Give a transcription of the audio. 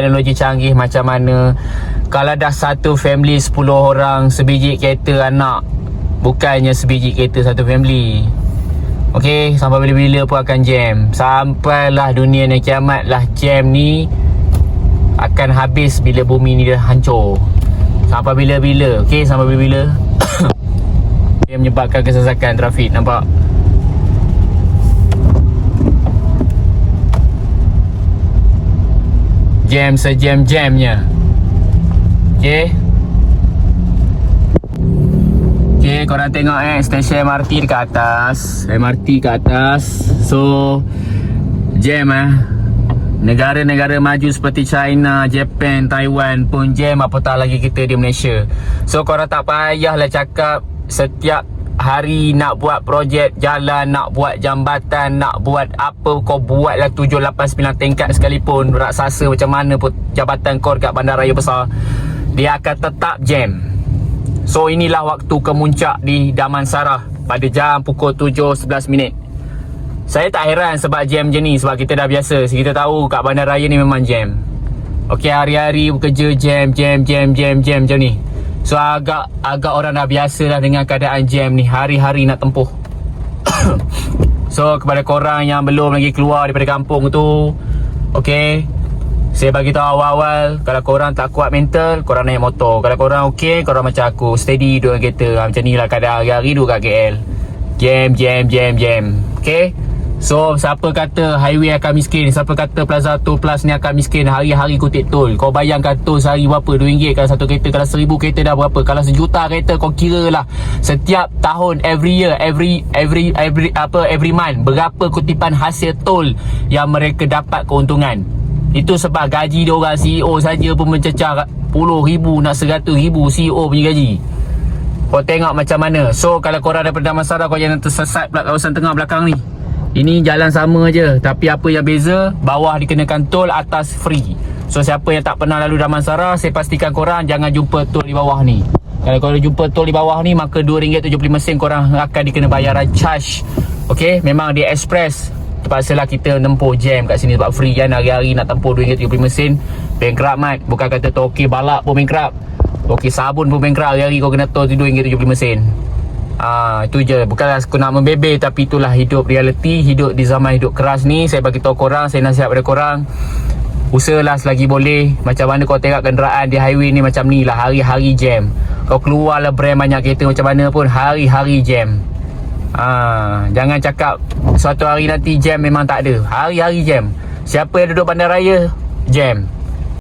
teknologi canggih macam mana. Kalau dah satu family 10 orang, sebiji kereta anak, bukannya sebiji kereta satu family. Okey, sampai bila-bila pun akan jam. Sampailah dunia ni kiamat lah, jam ni akan habis bila bumi ni dah hancur. Sampai bila-bila. Okey, sampai bila-bila. Dia menyebabkan kesesakan trafik, nampak? Jam sejam-jamnya. Okey. Okey, korang tengok stesen MRT dekat atas. MRT kat atas. So jam negara-negara maju seperti China, Japan, Taiwan pun jam, apatah lagi kita di Malaysia. So korang tak payahlah cakap setiap hari nak buat projek jalan, nak buat jambatan, nak buat apa, kau buatlah 7, 8, 9 tingkat sekalipun, raksasa macam mana pun jabatan kau dekat bandaraya besar, dia akan tetap jam. So inilah waktu kemuncak di Damansara pada jam pukul 7.11. Saya tak heran sebab jam je ni, sebab kita dah biasa. Kita tahu kat bandaraya ni memang jam. Okey, hari-hari bekerja jam macam ni. So agak orang dah biasa lah dengan keadaan jam ni, hari-hari nak tempuh. So kepada korang yang belum lagi keluar daripada kampung tu, okey, saya bagi tahu awal-awal, kalau korang tak kuat mental, korang naik motor. Kalau korang okey, korang macam aku, steady duduk kereta. Macam ni lah keadaan hari-hari duduk kat KL. Jam. Okey. So siapa kata highway akan miskin, siapa kata Plaza Tol Plus ni akan miskin, hari-hari kutip tol. Kau bayangkan tol sehari berapa? RM2 kalau satu kereta. Kalau 1000 kereta dah berapa? Kalau 1,000,000 kereta, kau kira lah setiap tahun, every year, every month, berapa kutipan hasil tol yang mereka dapat keuntungan. Itu sebab gaji diorang CEO saja pun mencecah puluh ribu nak 100,000 CEO punya gaji. Kau tengok macam mana. So kalau korang daripada Damansara, kau jangan tersesat pula kawasan tengah belakang ni. Ini jalan sama je, tapi apa yang beza, bawah dikenakan tol, atas free. So siapa yang tak pernah lalu Damansara, saya pastikan korang jangan jumpa tol di bawah ni. Kalau korang jumpa tol di bawah ni, maka RM2.75 korang akan dikena bayaran charge. Okey, memang dia express. Terpaksalah kita nempuh jam kat sini sebab free kan. Hari-hari nak tempuh RM2.75. Bankrupt mat. Bukan kata toke balak pun bankrupt, toke sabun pun bankrupt. Hari-hari kau kena tol RM2.75. Itu je. Bukanlah aku nak membebel, tapi itulah hidup realiti. Hidup di zaman hidup keras ni. Saya bagi tahu korang, saya nasihat pada korang, usahalah selagi boleh. Macam mana kau tengok kenderaan di highway ni, macam ni lah, hari-hari jam. Kau keluarlah brand banyak kereta macam mana pun, hari-hari jam. Jangan cakap suatu hari nanti jam, memang tak ada. Hari-hari jam. Siapa yang duduk bandaraya, jam.